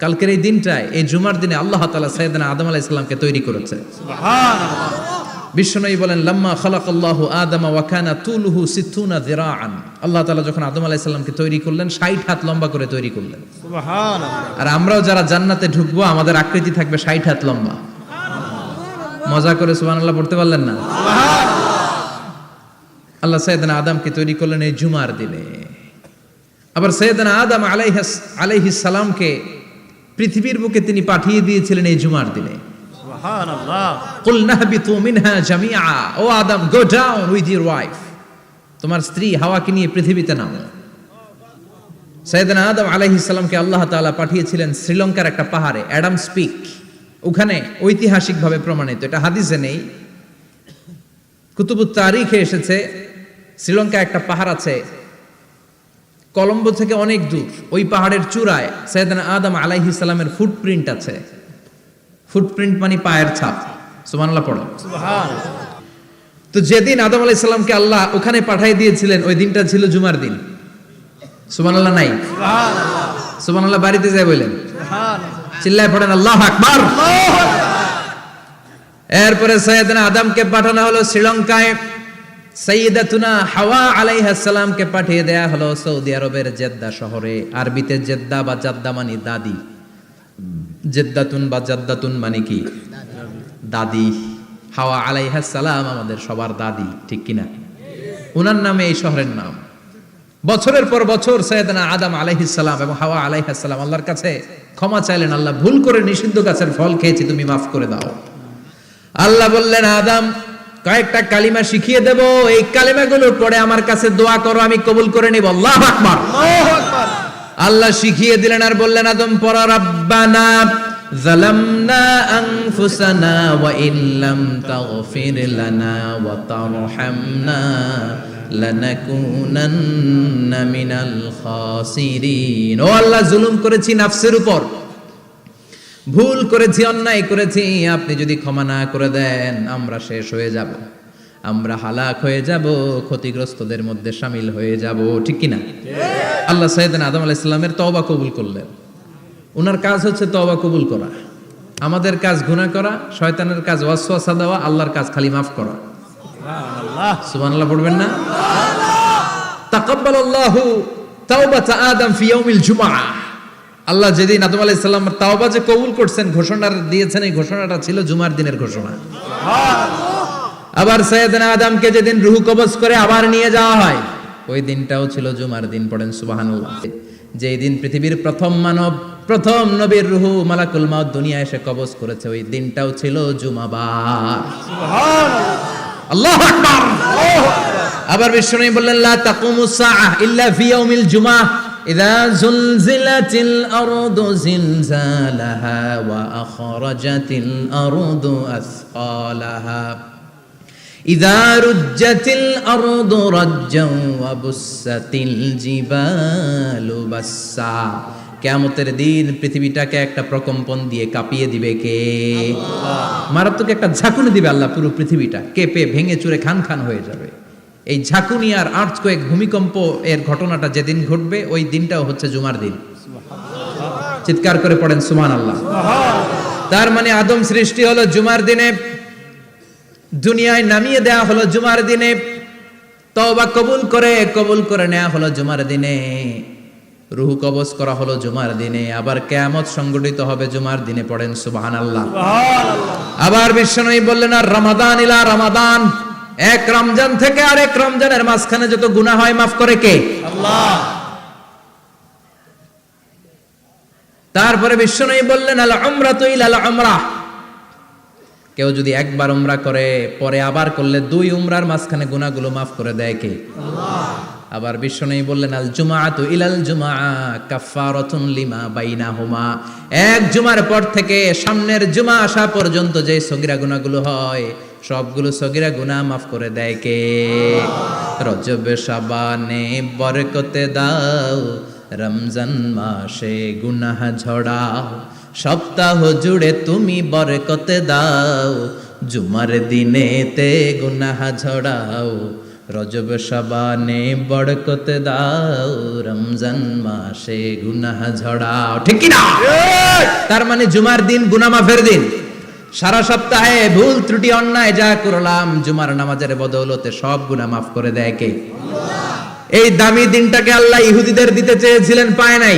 কালকের এই দিনটায়, এই জুমার দিনে আল্লাহ তাআলা সাইয়েদনা আদম আলাইহিস সালামকে তৈরি করেছে। সুবহানাল্লাহ। বিশ্বনবী বলেন, লাম্মা খালাকাল্লাহু আদামা ওয়া কানা তুলুহু 60 যিরাআন। আল্লাহ তাআলা যখন আদম আলাইহিস সালামকে তৈরি করলেন 60 হাত লম্বা করে তৈরি করলেন। সুবহানাল্লাহ। আর আমরাও যারা জান্নাতে ঢুকবো আমাদের আকৃতি থাকবে 60 হাত লম্বা। মজা করে সুবহানাল্লাহ পড়তে পারলেন না? আল্লাহ সাইয়েদনা আদমকে তৈরি করলেন এই জুমার দিনে। আবার সাইয়েদনা আদম আলাইহিস সালামকে পৃথিবীর বুকে তিনি পাঠিয়ে দিয়েছিলেন এই জুমার দিনে। সুবহানাল্লাহ। কুল নাহবিতু মিনহা জামিআ, ও আদম, go down with your wife, তোমার স্ত্রী হাওয়াকে নিয়ে পৃথিবীতে নামো। সাইয়েদনা আদম আলাইহিস সালামকে আল্লাহ তাআলা পাঠিয়েছিলেন শ্রীলঙ্কার একটা পাহাড়ে, অ্যাডামস পিক। ওখানে ঐতিহাসিকভাবে প্রমাণিত, এটা হাদিসে নেই, কুতুবুত তারিখে এসেছে। শ্রীলঙ্কা একটা পাহাড় আছে, কলম্বো থেকে অনেক দূর। ওই পাহাড়ের চূড়ায় সাইয়েদনা আদম আলাইহিস সালামের ফুটপ্রিন্ট আছে। ফুটপ্রিন্ট মানে পায়ের ছাপ। সুবহানাল্লাহ পড়ো। সুবহানাল্লাহ। তো যেদিন আদম আলাইহিস সালামকে আল্লাহ ওখানে পাঠিয়ে দিয়েছিলেন ওই দিনটা ছিল জুমার দিন। সুবহানাল্লাহ নাই? সুবহানাল্লাহ। সুবহানাল্লাহ বাড়িতে যায় বলেন, সুবহানাল্লাহ। চিল্লায় পড়েন আল্লাহু আকবার। এরপরে সাইয়েদনা আদমকে পাঠানো হলো শ্রীলঙ্কায়। সাইয়্যিদাতুনা হাওয়া আলাইহিস সালামকে পাঠিয়ে দেয়া হলো সৌদি আরবের জেদ্দা শহরে। আরবিতে জেদ্দা বা জাদ্দা মানে দাদি। জেদ্দাতুন বা জাদ্দাতুন মানে কি? দাদি। হাওয়া আলাইহিস সালাম আমাদের সবার দাদি, ঠিক কিনা? ওনার নামে এই শহরের নাম। বছরের পর বছর সাইয়েদনা আদম আলাইহিস সালাম এবং হাওয়া আলাইহিস সালাম আল্লাহর কাছে ক্ষমা চাইলেন, আল্লাহ ভুল করে নিষিদ্ধ গাছের ফল খেয়েছি, তুমি মাফ করে দাও। আল্লাহ বললেন, আদম, কয়েকটা কালিমা শিখিয়ে দেব, এই কালিমাগুলো পড়ে আমার কাছে দোয়া করো, আমি কবুল করে নিব। আল্লাহু আকবার। আল্লাহু আকবার। আল্লাহ শিখিয়ে দিলেন আর বললেন, আদম পড়ো, রাব্বানা যালামনা আনফুসানা ওয়া ইল্লাম তাগফির লানা ওয়া তারহামনা লানাকুনান্না মিনাল খাসিরিন। ও আল্লাহ, জুলুম করেছি নাফসের উপর, ভুল করেছি, অন্যায় করেছি, আপনি যদি ক্ষমা না করে দেন আমরা শেষ হয়ে যাব, আমরা হালাক হয়ে যাব, ক্ষতিগ্রস্তদের মধ্যে শামিল হয়ে যাব, ঠিক কিনা? আল্লাহ সাইয়েদনা আদম আলাইহিস সালামের তওবা কবুল করলেন। ওনার কাজ হচ্ছে তওবা কবুল করা, আমাদের কাজ গুনাহ করা, শয়তানের কাজ ওয়াসওয়াসা দেওয়া, আল্লাহর কাজ খালি মাফ করা। সুবহানাল্লাহ। সুবহানাল্লাহ পড়বেন না? তাকাব্বালাল্লাহু তাওবাতা আদম ফি ইয়াউমিল জুমআহ। আল্লাহ যেদিন আদম আলাইহিস সালামের তাওবা যে কবুল করছেন, ঘোষণা দিয়েছেন, এই ঘোষণাটা ছিল জুমার দিনের ঘোষণা। আবার সাইয়েদনা আদমকে যেদিন রূহ কবজ করে আবার নিয়ে যাওয়া হয়, ওই দিনটাও ছিল জুমার দিন। পড়েন সুবহানাল্লাহ। যেই দিন পৃথিবীর প্রথম মানব, প্রথম নবীর রূহ মালাকুল মাউত দুনিয়া এসে কবজ করেছে, ওই দিনটাও ছিল জুমাবার। সুবহানাল্লাহ। আল্লাহু আকবার। আবার বিশ্বনবী বললেন, লা তাকুমুস সাআহ ইল্লা ফি ইয়াউমিল জুমআহ ইযা যুলজিলাতিল আরদু জিলজালাহা ওয়া আখরাজাতিল আরদু আসকালাহা ইযা রুজ্জাতিল আরদু রাজ্জান ওয়া বুসাতিল জিবালু বাসসা। কিয়ামতের দিন পৃথিবীটাকে একটা প্রকম্পন দিয়ে কাঁপিয়ে দিবে কে? আল্লাহ। মারাত্মক একটা ঝাঁকুনি দিবে আল্লাহ, পুরো পৃথিবীটা কেঁপে ভেঙে চুরে খান খান হয়ে যাবে। এই ঝাঁকুনি আর আর্থকোয়েক, ভূমিকম্প এর ঘটনাটা যেদিন ঘটবে ওই দিনটাও হচ্ছে জুমার দিন। চিৎকার করে পড়েন সুবহানাল্লাহ। তার মানে আদম সৃষ্টি হলো জুমার দিনে, দুনিয়ায় নামিয়ে দেয়া হলো জুমার দিনে, তওবা কবুল করে নেওয়া হলো জুমার দিনে, রূহ কবজ করা হলো জুমার দিনে, আবার কিয়ামত সংগঠিত হবে জুমার দিনে। পড়েন সুবহানাল্লাহ। আবার বিশ্বনবী বললেন, আর রমাদান ইলা রমাদান, এক রমজান থেকে আরেক রমজানের মাঝখানে যত গুনাহ হয় মাফ করে কে? আল্লাহ। তারপরে বিশ্বনবী বললেন, আল উমরাতু ইলাল উমরাহ, কেউ যদি একবার উমরা করে পরে আবার করলে 2 উমরার মাঝখানে গুনাহগুলো মাফ করে দেয় কে? আল্লাহ। আবার বিশ্বনবী বললেন, আল জুমআতু ইলাল জুমআহ কাফফারাতুন লিমা বাইনাহুমা, এক জুমার পর থেকে সামনের জুমা আসা পর্যন্ত যে সগীরা গুনাহগুলো হয় সবগুলো সগীরা গুনাহ মাফ করে দেয় কে? রজব শাবানে বরকতে দাও, রমজান মাসে গুনাহ ঝড়াও, সপ্তাহ জুড়ে তুমি বরকতে দাও, জুমার দিনেতে গুনাহ ঝড়াও, রজব শাবানে বরকতে দাও, রমজান মাসে গুনাহ ঝড়াও, ঠিক কি না? তার মানে জুমার দিন গুনাহ মাফের দিন। সারা সপ্তাহে ভুল ত্রুটি অন্যায় যা করলাম জুমার নামাজের বদৌলতে সব গুনাহ মাফ করে দেয় কে? এই দামি দিনটাকে আল্লাহ ইহুদিদের দিতে চেয়েছিলেন, পায় নাই।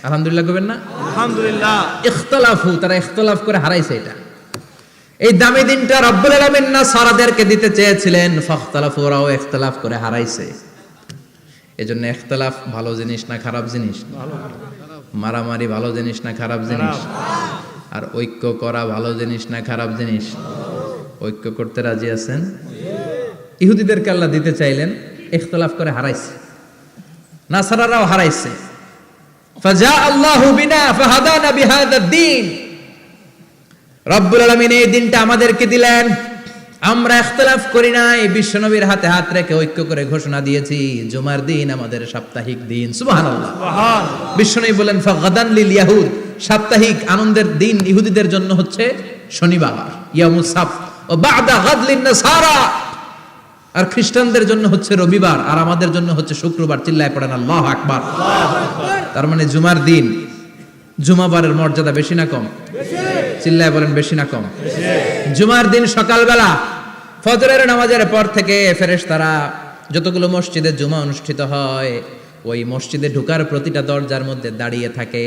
আলহামদুলিল্লাহ কইবেন না? আলহামদুলিল্লাহ। ইখতিলাফু, তারা ইখতিলাফ করে হারাইছে এটা। এই দামি দিনটা রব্বুল আলামিন নাসারাদেরকে দিতে চেয়েছিলেন, ফাখতালাফু, ওরাও ইখতিলাফ করে হারাইছে। এজন্য ইখতিলাফ ভালো জিনিস না খারাপ জিনিস? মারামারি ভালো জিনিস না খারাপ জিনিস? আর ঐক্য করা ভালো জিনিস না খারাপ জিনিস? ঐক্য করতে রাজি আছেন? ইহুদিদেরকে আল্লাহ দিতে চাইলেন, ইখতিলাফ করে হারাইছে। নাসারারাও হারাইছে। ফাজা আল্লাহু বিনা ফাহাদানা বিহাদা দ্বীন। রব্বুল আলামিন এই দিনটা আমাদেরকে দিলেন, আমরা ইখতিলাফ করি নাই, বিশ্বনবীর হাতে হাত রেখে ঐক্য করে ঘোষণা দিয়েছি জুমার দিন আমাদের সাপ্তাহিক দিন। সুবহানাল্লাহ। বিশ্বনবী বলেন ফাগাদান লিল ইয়াহুদ, সাপ্তাহিক আনন্দের দিন ইহুদিদের জন্য হচ্ছে শনিবার, ইয়ামুস সাbt, ও বাদা গাদ লিন নাসারা, আর খ্রিস্টানদের জন্য হচ্ছে রবিবার, আর আমাদের জন্য হচ্ছে শুক্রবার। চিল্লায় পড়েন আল্লাহু আকবার। তার মানে জুমার দিন, জুমাবারের মর্যাদা বেশি না কম? চিল্লায় বলেন বেশি না কম? জুমার দিন সকালবেলা ফজরের নামাজের পর থেকে ফেরেশতারা যতগুলো মসজিদে জুমা অনুষ্ঠিত হয় ওই মসজিদে ঢোকার প্রতিটা দরজার মধ্যে দাঁড়িয়ে থাকে।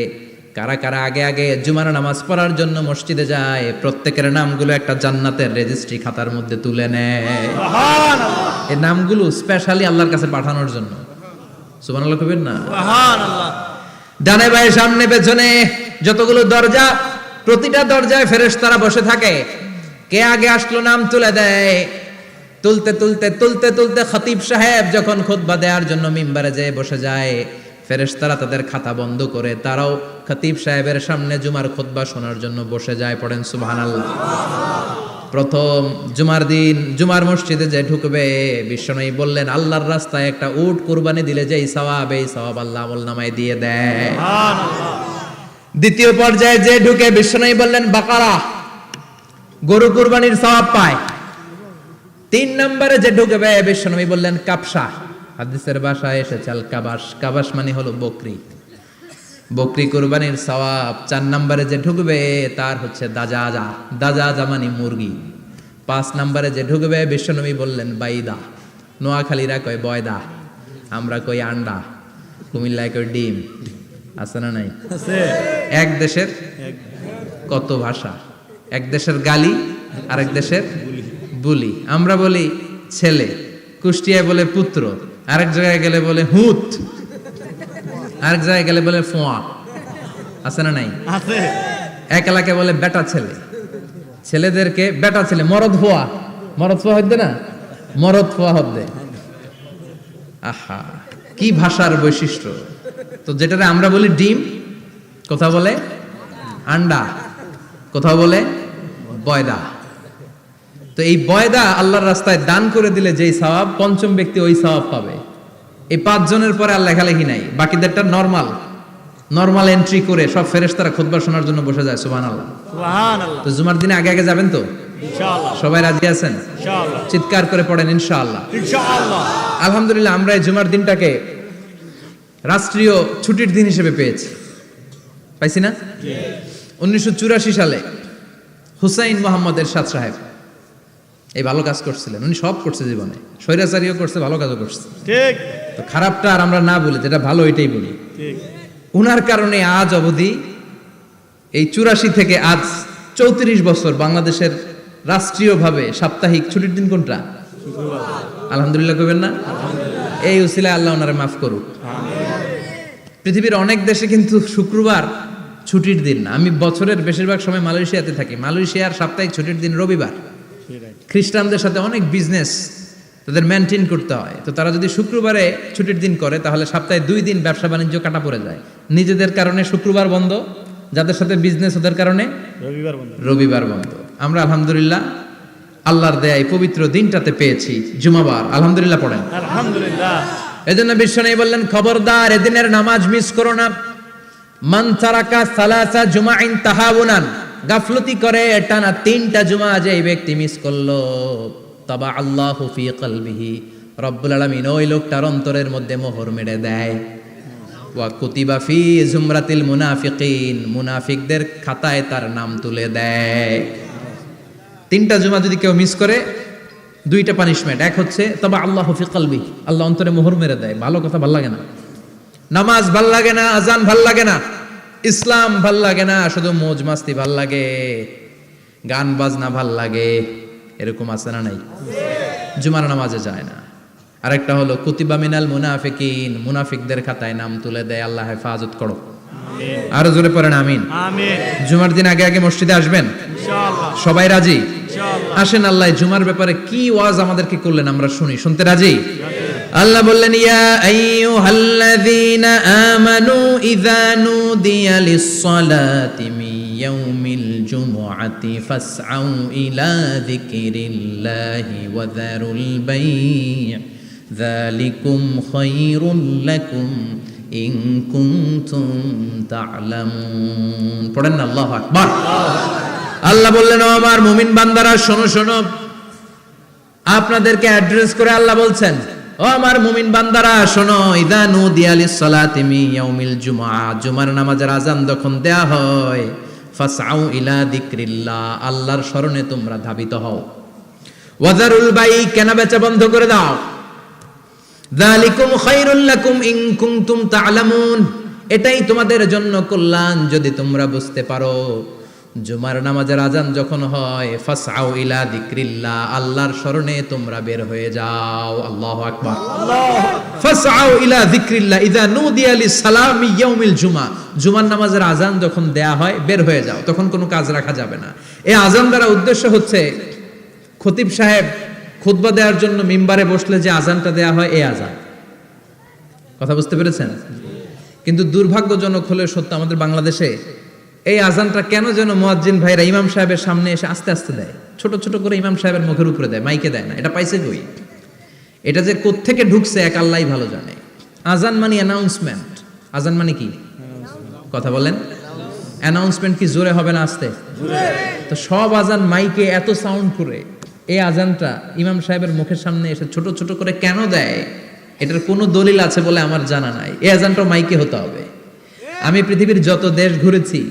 কারা কারা আগে আগে জুমার নামাজ পড়ার জন্য মসজিদে যায়, প্রত্যেকের নামগুলো একটা জান্নাতের রেজিস্ট্রি খাতার মধ্যে তুলে নেয়। এই নামগুলো স্পেশালি আল্লাহর কাছে পাঠানোর জন্য। সুবহানাল্লাহ কইবেন না? সুবহানাল্লাহ। ডানে বায়ে সামনে পেছনে যতগুলো দরজা, প্রতিটা দরজায় ফেরেশতারা বসে থাকে। কে আগে আসলো নাম তুলে দেয়। তুলতে তুলতে তুলতে তুলতে খতিব সাহেব যখন খুতবা দেওয়ার জন্য মিম্বারে যেয়ে বসে যায়, ফেরেশতারা তাদের খাতা বন্ধ করে তারাও খতিব সাহেবের সামনে জুমার খুতবা শোনার জন্য বসে যায়। পড়েন সুবহানাল্লাহ। প্রথম জুমার দিন জুমার মসজিদে যে ঢুকবে, বিশ্বনবী বললেন আল্লাহর রাস্তায় একটা উট কুরবানি দিলে যেই সওয়াব, এই সওয়াব আল্লাহ আমলনামায় দিয়ে দেয়। দ্বিতীয় পর্যায়ে যে ঢুকে, বিশ্বনবী বললেন বাকারা, গরু কুরবানির সওয়াব পায়। তিন নম্বরে যে ঢুকবে, বিশ্বনবী বললেন কাবসা, হাদিসের ভাষায় এসেছে আল কাবাস, কাবাস মানে হলো বকরি, বকরি কুরবানির সওয়াব। চার নম্বরে যে ঢুকবে তার হচ্ছে দাজাজা, দাজাজা মানে মুরগি। পাঁচ নম্বরে যে ঢুকবে, বিশ্বনবী বললেন বাইদা, নোয়াখালীরা কয় বয়দা, আমরা কই আন্ডা, কুমিল্লায় কই ডিম। আছে না নাই? এক দেশের কত ভাষা, এক দেশের গালি আরেক দেশের বুলি। আমরা বলি ছেলে, কুষ্টিয়ায় বলে পুত্র, আরেক জায়গায় গেলে বলে হুত, আরেক জায়গায় গেলে বলে ফোয়া। আছে না নাই? আছে। এক এলাকায় বলে বেটা ছেলে, ছেলেদেরকে বেটা ছেলে। মরদ ফোয়া, মরদ ফোয়া হইতে না, মরদ ফোয়া হদ্দে। আহা, কি ভাষার বৈশিষ্ট্য। তো যেটারে আমরা বলি ডিম, কোথাও বলে আন্ডা, কোথাও বলে বয়দা। তো এই বয়দা আল্লাহর রাস্তায় দান করে দিলে যেই সওয়াব, পঞ্চম ব্যক্তি ওই সওয়াব পাবে। এই 5 জনের পরে আর লেখালেখি নাই, বাকিদেরটা নরমাল এন্ট্রি করে সব ফেরেশতারা খুতবা শোনার জন্য বসে যায়। সুবহানাল্লাহ। সুবহানাল্লাহ। তো জুমার দিনে আগে আগে যাবেন তো? ইনশাআল্লাহ। সবাই রাজি আছেন? ইনশাআল্লাহ। চিৎকার করে পড়েন ইনশাআল্লাহ। ইনশাআল্লাহ। আলহামদুলিল্লাহ, আমরা এই জুমার দিনটাকে রাষ্ট্রীয় ছুটির দিন হিসেবে পেয়েছি, পাইছি না? 1984 সালে হুসাইন মোহাম্মদ এরশাদ সাহেব এই ভালো কাজ করছিলেন। উনি সব করছে জীবনে, স্বৈরাচারীও করছে, ভালো কাজও করছে। ঠিক। তো খারাপটা আর আমরা না বলি, যেটা ভালো এটাই বলি। ঠিক। উনার কারণে আজ অবধি এই 84 থেকে আজ 34 বছর বাংলাদেশের রাষ্ট্রীয়ভাবে সাপ্তাহিক ছুটির দিন কোনটা? আলহামদুলিল্লাহ কইবেন না? এই উসিলায় আল্লাহ ওনারে মাফ করুক। পৃথিবীর অনেক দেশে কিন্তু শুক্রবার ছুটির দিন না। আমি বছরের বেশিরভাগ সময় মালয়েশিয়াতে থাকি। মালয়েশিয়ার সাপ্তাহিক ছুটির দিন রবিবার। খ্রিস্টানদের সাথে অনেক বিজনেস তাদের মেনটেন করতে হয়। তো তারা যদি শুক্রবারে ছুটির দিন করে তাহলে সপ্তাহে 2 দিন ব্যবসা বাণিজ্য কাটা পড়ে যায়। নিজেদের কারণে শুক্রবার বন্ধ, যাদের সাথে বিজনেস ওদের কারণে রবিবার বন্ধ। আমরা আলহামদুলিল্লাহ আল্লাহর দয়ায় পবিত্র দিনটাতে পেয়েছি জুমাবার। আলহামদুলিল্লাহ পড়েন আলহামদুলিল্লাহ। এজন্য বিশ্বনবী বললেন খবরদার এদিনের নামাজ মিস করো না। মান তারাকা সালাসা জুমাইন তাহাউনান, গাফলতি করে টানা 3টা জুমা যে ব্যক্তি মিস করলো, তাবা আল্লাহু ফি কলবিহি, রব্বুল আলামিন ওই লোকটার অন্তরের মধ্যে মোহর মেরে দেয়। ওয়া কুতিবা ফি জুমরাতিল মুনাফিকিন, মুনাফিকদের খাতায় তার নাম তুলে দেয়। 3টা জুমা যদি কেউ মিস করে 2টা পানিশমেন্ট। এক হচ্ছে তবা আল্লাহু ফি কলবি, আল্লাহ অন্তরে মোহর মেরে দেয়। ভালো কথা ভাল লাগে না, নামাজ ভাল লাগে না, আজান ভাল লাগে না, ইসলাম ভাল লাগে না, শুধু মৌজ মাস্তি ভাল লাগে, গান বাজনা ভাল লাগে, এরকম আছে না নাই? জুমার নামাজে যায় না। আরেকটা হলো কুতিবা মিনাল মুনাফিকিন, মুনাফিকদের খাতায় নাম তুলে দেয়। আল্লাহ হেফাজত করো, আরো জোরে পড়েন আমিন। আমিন। জুমার দিন আগে আগে মসজিদে আসবেন ইনশাআল্লাহ। সবাই রাজি? ইনশাআল্লাহ। আসেন, আল্লাহ জুমার ব্যাপারে কি ওয়াজ আমাদেরকে করলেন আমরা শুনি। শুনতে রাজি? আল্লাহ বললেন ইয়া আইয়ুহাল্লাযীনা আমানু ইযা নুদিয়া লিস-সালাতি মিন ইয়াউমিল জুমআতি ফাসআউ ইলা যিকরিল্লাহি ওয়া যারুল বাই', যালিকুম খায়রুল লাকুম ইন কুনতুম তা'লামুন। পড়েন না আল্লাহু আকবার। আল্লাহ বললেন ও আমার মুমিন বান্দারা শোনো শোনো, আপনাদেরকে অ্যাড্রেস করে আল্লাহ বলছেন ও আমার মুমিন বান্দারা শোনো, ইযা নুদিয়া লিস-সালাতি মিন ইয়াউমিল জুমআ, জুমার নামাজের আযান যখন দেয়া হয়, ফাসআউ ইলা যিকরিল্লাহ, আল্লাহর স্মরণে তোমরা ধাবিত হও। ওয়া যারুল বাই', কেনা বেচা বন্ধ করে দাও। যালিকুম খায়রুল লাকুম ইন কুনতুম তা'লামুন, এটাই তোমাদের জন্য কল্যাণ যদি তোমরা বুঝতে পারো। জুমার নামাজের আযান যখন হয়, ফাসআউ ইলা যিকরিল্লাহ, আল্লাহর স্মরণে তোমরা বের হয়ে যাও। আল্লাহু আকবার। ফাসআউ ইলা যিকরিল্লাহ ইযা নুদিয়া লিস-সালামি ইয়াউমিল জুমআ, জুমার নামাজের আযান যখন দেয়া হয় বের হয়ে যাও, তখন কোনো কাজ রাখা যাবে না। এই আযান দ্বারা উদ্দেশ্য হচ্ছে খতিব সাহেব খুতবা দেওয়ার জন্য মিম্বারে বসলে যে আযানটা দেয়া হয়, এই আযান। কথা বুঝতে পেরেছেন? কিন্তু দুর্ভাগ্যজনক হলে সত্য, আমাদের বাংলাদেশে এই আযানটা কেন যেন মুয়াজ্জিন ভাইরা ইমাম সাহেবের সামনে এসে আস্তে আস্তে দেয়, ছোট ছোট করে ইমাম সাহেবের মুখের উপরে দেয়, মাইকে দেয় না। এটা পাইছে কই? এটা যে কোত্থেকে ঢুকছে এক আল্লাহই ভালো জানে। আযান মানে অ্যানাউন্সমেন্ট। আযান মানে কি? কথা বলেন। অ্যানাউন্সমেন্ট কি জোরে হবে না আস্তে? তো সব আযান মাইকে এত সাউন্ড করে, এই আযানটা ইমাম সাহেবের মুখের সামনে এসে ছোট ছোট করে কেন দেয়? এটার কোনো দলিল আছে বলে আমার জানা নাই। এই আযানটা মাইকে হতে হবে। আমি পৃথিবীর যত দেশ ঘুরেছি,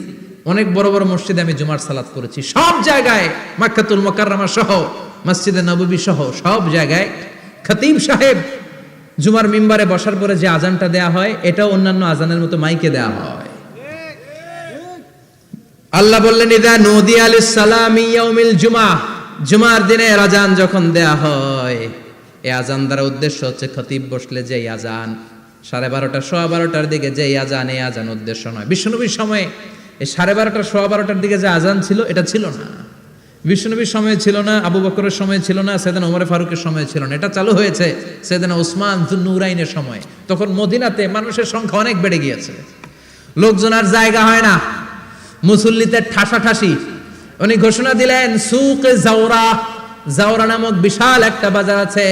অনেক বড় বড় মসজিদে আমি জুমার সালাত করেছি, সব জায়গায় মক্কাতুল মুকাররমা সহ মসজিদে নববী সহ সব জায়গায় খতিব সাহেব জুমার মিম্বারে বসার পরে যে আযানটা দেয়া হয়, এটাও অন্যান্য আযানের মতো মাইকে দেয়া হয়। আল্লাহ বললেন ইযা নুদিয়া লিস-সালামি ইয়াউমিল জুমআ, জুমার দিনে আযান যখন দেয়া হয়, এই আযান দ্বারা উদ্দেশ্য হচ্ছে খতিব বসলে যে আযান 12:30 সোয়া 12টার দিকে যে আযান, এই আযান উদ্দেশ্য নয়। বিশ্বনবীর সময়ে এই 12:30 সোয়া 12টার দিকে যে আযান ছিল, এটা ছিল না। বিশ্বনবীর সময়ে ছিল না, আবু বকরের সময়ে ছিল না, সাইয়েদনা ওমর ফারুকের সময়ে ছিল না। এটা চালু হয়েছে সাইয়েদনা উসমান যুন্নুরাইনের সময়। তখন মদিনাতে মানুষের সংখ্যা অনেক বেড়ে গিয়েছে, লোকজন আর জায়গা হয় না, মুসল্লিতে ঠাসাঠাসি। উনি ঘোষণা দিলেন সুকে জাওরা, জাওরা নামক বিশাল একটা বাজার আছে,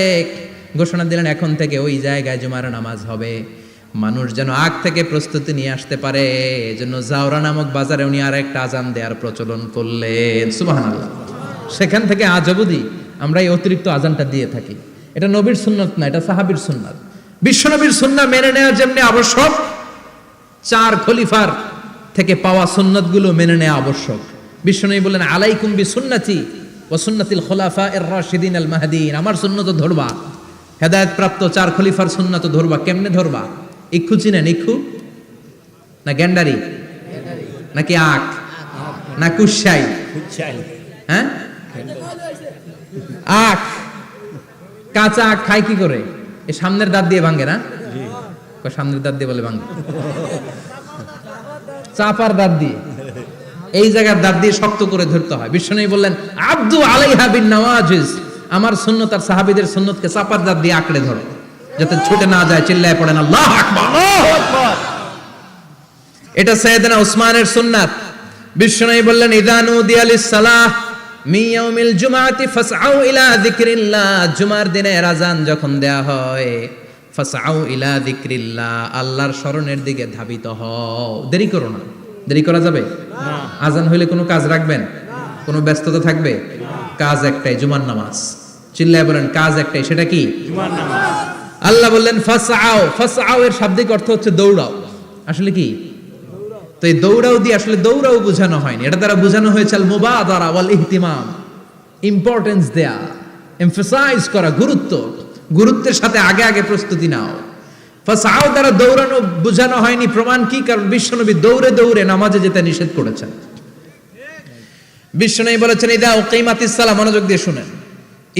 ঘোষণা দিলেন এখন থেকে ওই জায়গায় জুমার নামাজ হবে। মানুষ যেন আগ থেকে প্রস্তুতি নিয়ে আসতে পারে, এজন্য জাওরা নামক বাজারে উনি আর একটা আযান দেওয়ার প্রচলন করলেন। সুবহানাল্লাহ। সেখান থেকে আজ অবধি আমরা এই অতিরিক্ত আযানটা দিয়ে থাকি। এটা নবীর সুন্নাত না, এটা সাহাবীর সুন্নাত। বিশ্বনবীর সুন্নাহ মেনে নেওয়া যেমনি আবশ্যক, 4 খলিফার থেকে পাওয়া সুন্নাতগুলো মেনে নেওয়া আবশ্যক। বিশ্বনবী বললেন আলাইকুম বিসুন্নতি ওয়া সুন্নাতিল খুলাফায়ে রাশিদিন আল মাহদিন, আমার সুন্নাত ধরবা, হেদায়েত প্রাপ্ত 4 খলিফার সুন্নাত ধরবা। কেমনে ধরবা? ইক্ষু চিনেন? ইক্ষু না গ্যান্ডারি নাকি আখ না কুশাই? হ্যাঁ, আখ। কাঁচা আখ খায় কি করে? এই সামনের দাঁত দিয়ে ভাঙে না? সামনের দাঁত দিয়ে বলে ভাঙে, চাপার দাঁত দিয়ে, এই জায়গার দাঁত দিয়ে শক্ত করে ধরতে হয়। বিশ্বনবী বললেন আব্দু আলাইহা বিন নওয়াজিজ, আমার সুন্নাত আর সাহাবীদের সুন্নাতকে চাপার দাঁত দিয়ে আঁকড়ে ধরো, যাতে ছুটে না যায়। চিল্লায় পড়েন আল্লাহু আকবার। এটা সাইয়েদনা উসমানের সুন্নাত। বিশ্বনবী বললেন ইযা নুদিয়া লিস-সালাহ মিন ইয়াউমিল জুমআতি ফাসআউ ইলা যিকরিল্লাহ, জুমার দিনে আযান যখন দেয়া হয়, ফাসআউ ইলা যিকরিল্লাহ, আল্লাহর স্মরণের দিকে ধাবিত হও। দেরি করো না। দেরি করা যাবে না। আযান হইলে কোনো কাজ রাখবেন? কোনো ব্যস্ততা থাকবে? কাজ একটাই, জুমার নামাজ। চিল্লায় বলেন কাজ একটাই, সেটা কি? জুমার নামাজ। আল্লাহ বললেন ফাসআউ, ফাসআউ এর শাব্দিক অর্থ হচ্ছে দৌড়াও। আসলে কি? তো এই দৌড়াও দিয়ে আসলে দৌড়াও বোঝানো হয়নি, এটা দ্বারা বোঝানো হয়েছে আল মুবাদারা ওয়াল ইহতিমাম, ইম্পর্টেন্স দেয়া, এমফাসাইজ করা, গুরুত্বের সাথে আগে আগে প্রস্তুতি নাও। ফাসাও দ্বারা দৌড়ানো বোঝানো হয়নি, প্রমাণ কি? কারণ বিশ্বনবী দৌড়ে দৌড়ে নামাজে যেতে নিষেধ করেছেন। বিশ্বনবী বলেছেন ইদা উকিমাতিস সালাহ, মনোযোগ দিয়ে শুনেন,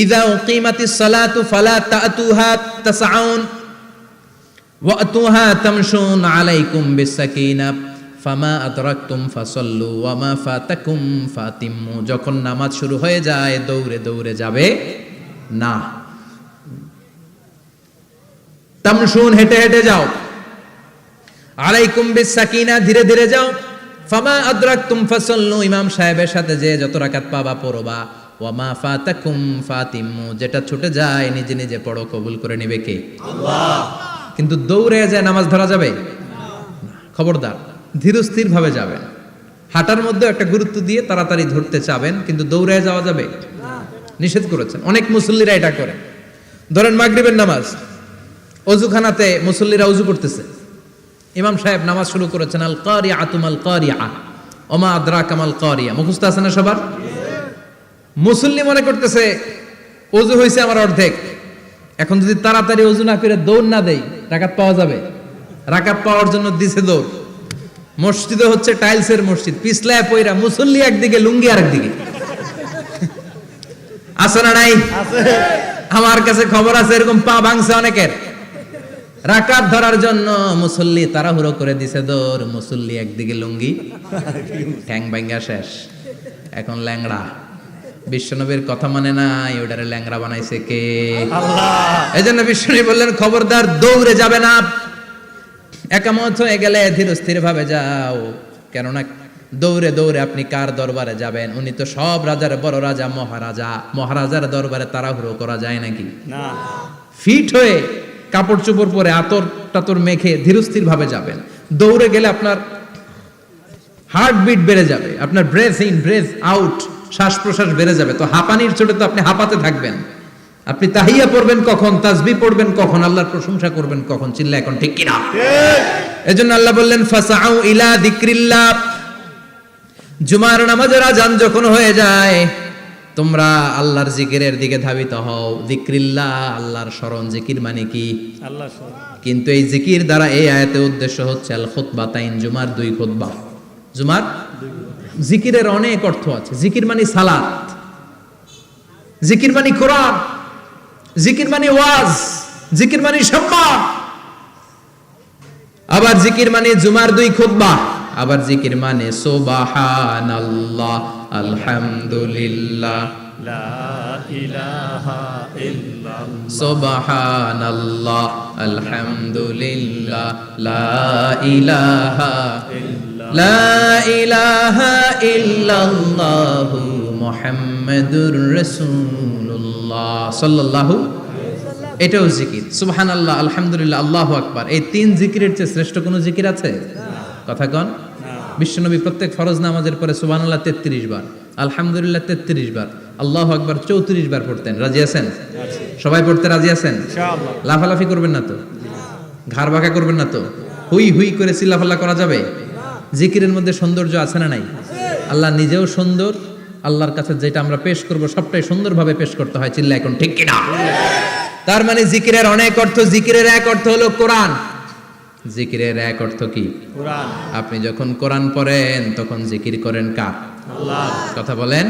ইদা উকিমাতিস সালাতু ফালা তাতুহা তাসআউন ওয়া আতুহা তামশুন আলাইকুম বিসাকিনাহ ফামা আদরাকতুম ফাসাল্লু ওয়া মা ফাতাকুম ফাতিম্মু। যখন নামাজ শুরু হয়ে যায় দৌড়ে দৌড়ে যাবে না, তামশুন হেঁটে হেঁটে যাও, আলাইকুম বিসাকিনা ধীরে ধীরে যাও, ফামা আদরাকতুম ফাসাল্লু ইমাম সাহেবের সাথে যে যত রাকাত পাবা পড়বা, ওয়া মা ফাতাকুম ফাতিম্মু যেটা ছুটে যায় নিজে নিজে পড়ো, কবুল করে নেবে কে? আল্লাহ। কিন্তু দৌড়ে যায় নামাজ ধরা যাবে না, খবরদার ধীরস্থির ভাবে যাবেন। হাঁটার মধ্যে একটা গুরুত্ব দিয়ে তাড়াতাড়ি ধরতে চাবেন, কিন্তু দৌড়ে যাওয়া যাবে না, নিষেধ করেছেন। অনেক মুসল্লিরা এটা করে। ধরেন মাগরিবের নামাজ, অজুখানাতে মুসল্লিরা ওযু করতেছে, ইমাম সাহেব নামাজ শুরু করেছেন আল কারিআতু মাল কারিআ ওমা আদরাকা মাল কারিআ, মুখস্থ আছে না সবার? মুসল্লি মনে করতেছে ওযু হয়েছে আমার অর্ধেক, এখন যদি তাড়াতাড়ি ওযু না করে দৌড় না দেই রাকাত পাওয়া যাবে? রাকাত পাওয়ার জন্য দিছে দৌড়। মসজিদে হচ্ছে টাইলসের মসজিদ, পিছলায় পয়রা মুসল্লি একদিকে, লুঙ্গি আরেকদিকে। আছে না নাই? আমার কাছে খবর আছে এরকম পা ভাঙছে অনেকের। রাকাত ধরার জন্য মুসল্লি তাড়াহুড়ো করে দিছে দৌড়, মুসল্লি একদিকে লুঙ্গি, ঠ্যাং ভাঙা শেষ, এখন ল্যাংড়া। বিশ্বনবীর কথা মানে নাই, ওটারে ল্যাংড়া বানাইছে কে? আল্লাহ। এজন্য বিশ্বনবী বললেন খবরদার দৌড়ে যাবে না, একামত হয়ে গেলে ধীরস্থির ভাবে যাও। কেননা দৌড়ে দৌড়ে আপনি কার দরবারে যাবেন? উনি তো সব রাজার বড় রাজা, মহারাজা। মহারাজার দরবারে তাড়াহুড়ো করা যায় নাকি? না। ফিট হয়ে কাপড় চোপড় পরে আতর টাতর মেখে ধীরস্থির ভাবে যাবেন। দৌড়ে গেলে আপনার হার্টবিট বেড়ে যাবে, আপনার ব্রেথ ইন ব্রেথ আউট, শ্বাস প্রশ্বাস বেড়ে যাবে। তো হাঁপানির চোটে তো আপনি হাঁপাতে থাকবেন। আপনি তাহিয়া পড়বেন কখন, তাসবিহ পড়বেন কখন, আল্লাহর প্রশংসা করবেন কখন? চিল্লা এখন ঠিক কিনা? এজন্য আল্লাহ বললেন ফাসাউ ইলা যিকরিল্লাহ, জুমার নামাজের আযান যখন হয়ে যায় তোমরা আল্লাহর জিকিরের দিকে ধাবিত হও। যিকরিল্লাহ, আল্লাহর স্মরণ। জিকির মানে কি? আল্লাহর স্মরণ। কিন্তু এই জিকির দ্বারা এই আয়াতের উদ্দেশ্য হচ্ছে আল খুতবাতাইন, জুমার দুই খুতবা। জুমার জিকিরের অনেক অর্থ আছে। জিকির মানে সালাত, জিকির মানে কোরআন, জিকির মানে ওয়াজ, জিকির মানে সম্মান। আবার জিকির মানে জুমার দুই খুতবা। আবার জিকির মানে সুবহানাল্লাহ, আলহামদুলিল্লাহ, লা ইলাহা ইল্লাল্লাহ, সুবহানাল্লাহ, আলহামদুলিল্লাহ, লা ইলাহা ইল্লাল্লাহ, লা ইলাহা ইল্লাল্লাহু মুহাম্মাদুর রাসূলুল্লাহ সাল্লাল্লাহু। এটাও জিকির। সুবহানাল্লাহ, আলহামদুলিল্লাহ, আল্লাহু আকবার। এই তিন জিকিরের চেয়ে শ্রেষ্ঠ কোনো জিকির আছে? কথা কন। বিশ্বনবী প্রত্যেক ফরজ নামাজের পরে সুবহানাল্লাহ 33 বার, আলহামদুলিল্লাহ 33 বার, আল্লাহু আকবার 34 বার পড়তেন। রাজি আছেন? সবাই পড়তে রাজি আছেন? ইনশাআল্লাহ। লাফালাফি করবেন না তো? ঘাড় বাঁকা করবেন না তো? হুই হুই করে চিল্লাফাল্লা করা যাবে? জিকিরের মধ্যে সৌন্দর্য আছে না নাই? আল্লাহ নিজেও সুন্দর, আল্লাহর কাছে যেটা আমরা পেশ করব সবটাই সুন্দরভাবে পেশ করতে হয়। চিল্লা এখন ঠিক কিনা? তার মানে জিকিরের অনেক অর্থ। জিকিরের এক অর্থ হলো কোরআন। জিকিরের এক অর্থ কি? কোরআন। আপনি যখন কোরআন পড়েন তখন জিকির করেন কার? আল্লাহ। কথা বলেন।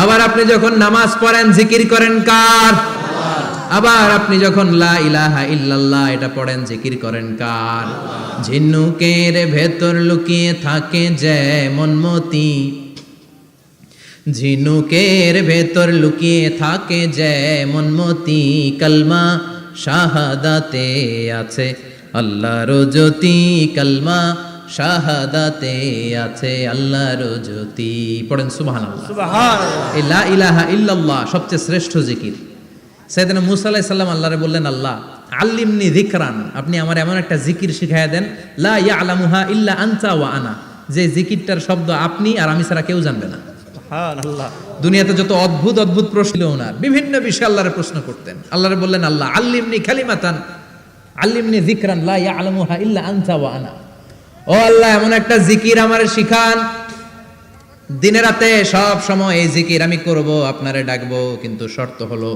আবার আপনি যখন নামাজ পড়েন জিকির করেন কার? আল্লাহ। আবার আপনি যখন লা ইলাহা ইল্লাল্লাহ এটা পড়েন জিকির করেন কার? ঝিনুকের ভেতর লুকিয়ে থাকে যেমন মতি, ঝিনুকের ভেতর লুকিয়ে থাকে যেমন মতি, কালমা শাহাদাতে আছে আল্লাহর জ্যোতি, কালমা শাহাদাতে আছে আল্লাহর জ্যোতি। পড়েন সুবহানাল্লাহ। সুবহানাল্লাহ। এই লা ইলাহা ইল্লাল্লাহ সবচেয়ে শ্রেষ্ঠ জিকির। সাইয়েদনা মুসা আলাইহিস সালাম আল্লাহরে বললেন, আল্লাহ আল্লিমনি যিকরান, আপনি আমার এমন একটা জিকির শিখায়া দেন, লা ইয়ালামুহা ইল্লা আনতা ওয়া আনা, যে জিকিরটার শব্দ আপনি আর আমি ছাড়া কেউ জানবে না। সুবহানাল্লাহ। দুনিয়াতে যত অদ্ভুত অদ্ভুত প্রশ্ন ওনার, বিভিন্ন বিষয়ে আল্লাহরে প্রশ্ন করতেন। আল্লাহরে বললেন, আল্লাহ আল্লিমনি কালিমাতান, আল্লিমনি যিকরান লা ইয়ালামুহা ইল্লা আনতা ওয়া আনা, ও আল্লাহ এমন একটা জিকির আমারে শিখান, দিনে রাতে সব সময় এই জিকির আমি করব, আপনারে ডাকবো, কিন্তু শর্ত হলো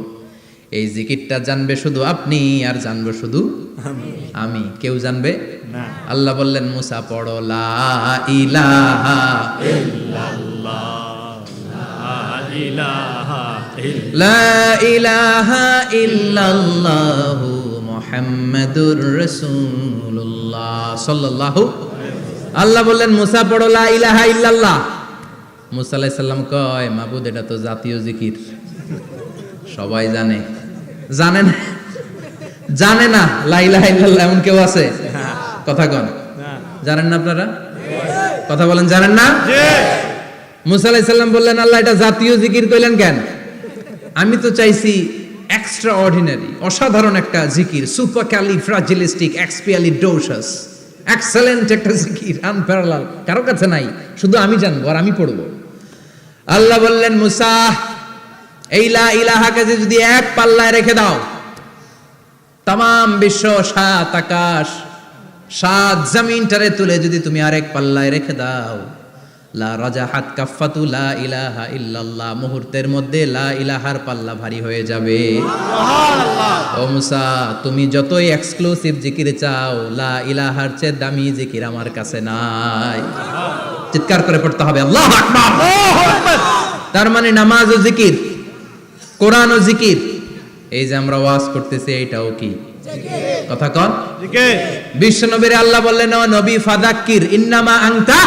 এই জিকিরটা জানবে শুধু আপনি আর জানবো শুধু আমি, কেউ জানবে না। আল্লাহ বললেন মুসা পড়ো লা ইলাহা ইল্লাল্লাহ, লা ইলাহা ইল্লাল্লাহ, লা ইলাহা ইল্লাল্লাহু মুহাম্মাদুর রাসূলুল্লাহ সাল্লাল্লাহু। আল্লাহ বললেন মুসা পড়ো লা ইলাহা ইল্লাল্লাহ। মুসা আলাইহিস সালাম কয় মাবুদ এটা তো জাতীয় জিকির, সবাই জানে। জানে না, জানে না লা ইলাহা ইল্লাল্লাহ এমন কেউ আছে? কথা কন, না। জানেন না আপনারা? কথা বলেন, জানেন না? জি। মুসা আলাইহিস সালাম বললেন আল্লাহ এটা জাতীয় জিকির কইলেন কেন? আমি তো চাইছি এক্সট্রা অর্ডিনারি, অসাধারণ একটা জিকির, সুপারক্যালিফ্রাজিলিস্টিক এক্সপিয়ালিডোসাস, এক্সেলেন্ট একটা জিকির, আনপ্যারালাল, কারো কাছে নাই, শুধু আমি জানবো আর আমি পড়বো। আল্লাহ বললেন মুসা এই লা ইলাহাকে যদি এক পাল্লায় রেখে দাও, তামাম বিশ্ব, সাত আকাশ, সাত জমিনটারে তুলে যদি তুমি আরেক পাল্লায় রেখে দাও, লা রাজাহাত কাফাতু লা ইলাহা ইল্লাল্লাহ, মুহূর্তের মধ্যে লা ইলাহার পাল্লা ভারী হয়ে যাবে। ও মুসা তুমি যতই এক্সক্লুসিভ জিকির চাও, লা ইলাহার চেয়ে দামি জিকির আমার কাছে নাই। চিৎকার করে পড়তে হবে আল্লাহু আকবার। তার মানে নামাজ ও জিকির, কোরআন ও জিকির, এই যে আমরা ওয়াজ করতেছি এইটাও কি কথা কন? জিকির। বিশ্ব নবীর আল্লাহ বললেন ও নবী ফাযাক্কির ইন্নামা আনতা,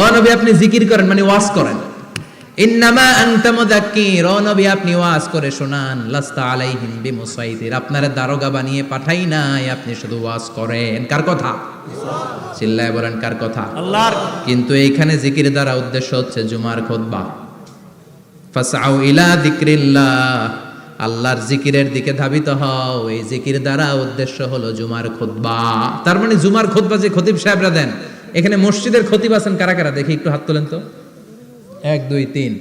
ও নবী আপনি জিকির করেন মানে ওয়াজ করেন। ইন্নামা আনতা মুযাক্কির, ও নবী আপনি ওয়াজ করে শোনান। লাস্তা আলাইহিম বিমুসাইতির, আপনারে দারোগা বানিয়ে পাঠাই নাই, আপনি শুধু ওয়াজ করেন। কার কথা? চিল্লায় বলেন কার কথা? আল্লাহর। কিন্তু এইখানে জিকির দ্বারা উদ্দেশ্য হচ্ছে জুমার খুতবা। ফাসআউ ইলা যিকরিল্লাহ, আল্লাহর জিকিরের দিকে ধাবিত হও, এই জিকির দ্বারা উদ্দেশ্য হলো জুমার খুতবা। তার মানে জুমার খুতবা যে খতিব সাহেবরা দেন, এখানে মসজিদের খতিব আছেন কারা কারা দেখি একটু হাত তোলেন তো। 1 2 3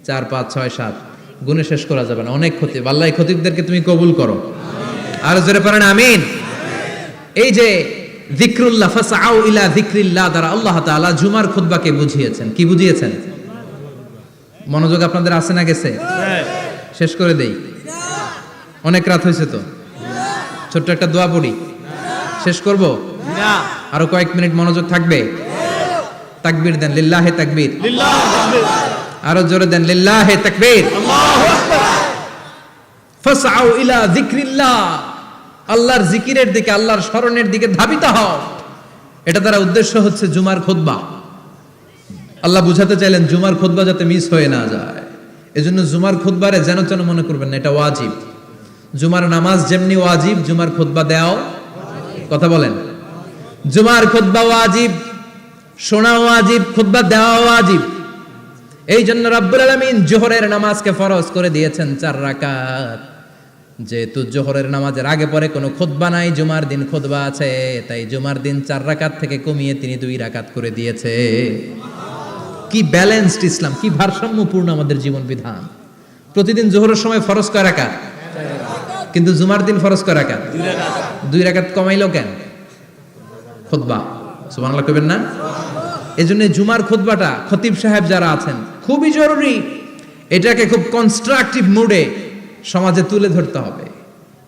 4 5 6 7 গুণে শেষ করা যাবে না, অনেক খতিব। আল্লাহ এই খতিবদেরকে তুমি কবুল করো, আর জোরে পড়েন আমিন। এই যে যিকরুল্লাহ, ফাসআউ ইলা যিকরিল্লাহ দ্বারা আল্লাহ তাআলা জুমার খুতবাকে বুঝিয়েছেন। কি বুঝিয়েছেন? মনোযোগ আপনাদের আছে না গেছে? শেষ করে দেই, অনেক রাত হয়েছে তো। ছোট্ট একটা দোয়া পড়ি, শেষ করব? না। আরো কয়েক মিনিট মনোযোগ থাকবে? তাকবীর দেন, লিল্লাহে তাকবীর। লিল্লাহ তাকবীর। আরো জোরে দেন, লিল্লাহে তাকবীর। আল্লাহু আকবার। ফাসআউ ইলা যিকরিল্লাহ, আল্লাহর জিকিরের দিকে, আল্লাহর স্মরণের দিকে ধাবিত হও। এটা দ্বারা উদ্দেশ্য হচ্ছে জুমার খুতবা। আল্লাহ বুঝাতে চাইলেন জুমার খুতবা যাতে মিস হয়ে না যায়, এজন্য জুমার খুতবারে যেন যেন মনে করবেন না, এটা ওয়াজিব। জুমার নামাজ যেমনি ওয়াজিব, জুমার খুতবা দেওয়াও, কথা বলেন, জুমার খুতবা ওয়াজিব, শোনা ওয়াজিব, খুতবা দেওয়া ওয়াজিব। এই জন্য রাব্বুল আলামিন জোহরের নামাজকে ফরজ করে দিয়েছেন 4 রাকাত। যেহেতু জোহরের নামাজের আগে পরে কোনো খুতবা নাই, জুমার দিন খুতবা আছে, তাই জুমার দিন 4 রাকাত থেকে কমিয়ে তিনি 2 রাকাত করে দিয়েছে। কি ব্যালেন্সড ইসলাম, কি ভারসাম্যপূর্ণ আমাদের জীবন বিধান। প্রতিদিন জোহরের সময় ফরজ কয় রাকাত, কিন্তু জুমার দিন ফরজ কয় রাকাত? 2 রাকাত কমাইলো কেন? খুতবা, সুবহানাল্লাহ কইবেন না? এজন্য জুমার খুতবাটা খতিব সাহেব যারা আছেন খুবই জরুরি। এটাকে খুব কনস্ট্রাকটিভ মুডে সমাজে তুলে ধরতে হবে,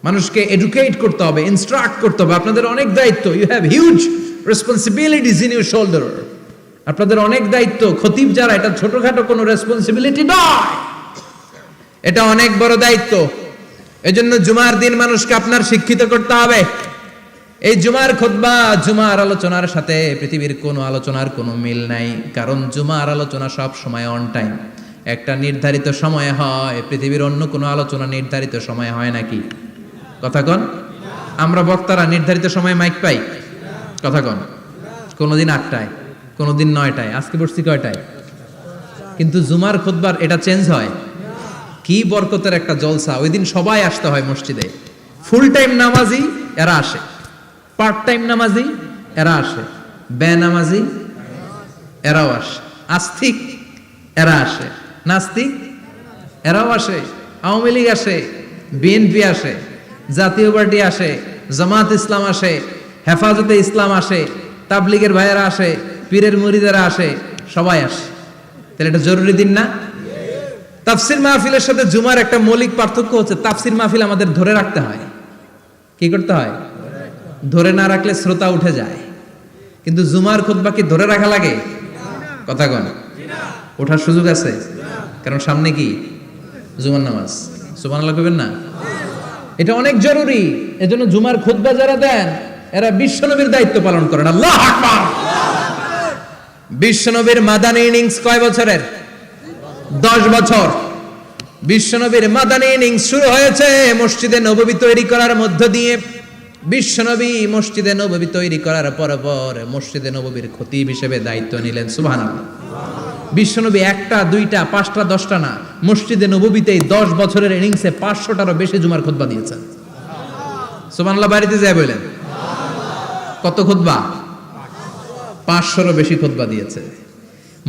মানুষকে এডুকেট করতে হবে, ইনস্ট্রাক্ট করতে হবে। আপনাদের অনেক দায়িত্ব, you have huge responsibilities in your shoulder. আপনাদের অনেক দায়িত্ব। খতিব যারা, এটা ছোটখাটো কোনো রেসপন্সিবিলিটি নয়, এটা অনেক বড় দায়িত্ব। এজন্য জুমার দিন মানুষকে আপনার শিক্ষিত করতে হবে। এই জুমার খুতবা, জুমার আলোচনার সাথে পৃথিবীর কোনো আলোচনার কোনো মিল নাই, কারণ জুমার আলোচনা সব সময় অন টাইম, একটা নির্ধারিত সময় হয়। পৃথিবীর অন্য কোনো আলোচনা নির্ধারিত সময় হয় নাকি? কথা কন। আমরা বক্তারা নির্ধারিত সময়ে মাইক পাই? কথা কন। কোনোদিন 8টায়, কোনোদিন 9টায়, আজকে বসছি কয়টায়? কিন্তু জুমার খুতবার এটা চেঞ্জ হয়। কি বরকতের একটা জলসা! ওই দিন সবাই আসতে হয় মসজিদে। ফুল টাইম নামাজি এরা আসে, পার্ট টাইম নামাজি এরা আসে, বেনামাজি এরাও আসে, আস্তিক এরা আসে, নাস্তিক এরাও আসে, আওয়ামী লীগ আসে, বিএনপি আসে, জাতীয় পার্টি আসে, জামাত ইসলাম আসে, হেফাজতে ইসলাম আসে, তাবলীগের ভাইয়েরা আসে, পীরের মুরিদেরা আসে, সবাই আসে। তাহলে এটা জরুরি দিন না? তাফসির মাহফিলের সাথে জুমার একটা মৌলিক পার্থক্য হচ্ছে, তাফসির মাহফিল আমাদের ধরে রাখতে হয়। কি করতে হয়? ধরে না রাখলে শ্রোতা উঠে যায়। কিন্তু জুমার খুতবা কি ধরে রাখা লাগে? কথা কন, ওঠার সুযোগ আছে? কারণ সামনে কি জুমার নামাজ। সুবহানাল্লাহ কইবেন না? এটা অনেক জরুরি। এজন্য জুমার খুতবা যারা দেন এরা বিশ্বনবীর দায়িত্ব পালন করেন। আল্লাহু আকবার। বিশ্বনবীর মাদানী ইনিংস কয় বছরের? 10 বছর। বিশ্বনবীর মাদানী ইনিংস শুরু হয়েছে মসজিদে নববী তৈরি করার মধ্য দিয়ে। বিশ্বনবী মসজিদে নববী তৈরি করার পর মসজিদে নববীর খতিব হিসেবে দায়িত্ব নিলেন। সুবহানাল্লাহ। বিশ্বনবী একটা, দুইটা, পাঁচটা, 10টা না, মসজিদে নববীতেই 10 বছরের ইনিংসে 500টারও বেশি জুমার খুতবা দিয়েছেন। সুবহানাল্লাহ। বাড়িতে যায় বলেন কত খুতবা? 500রও বেশি খুতবা দিয়েছে।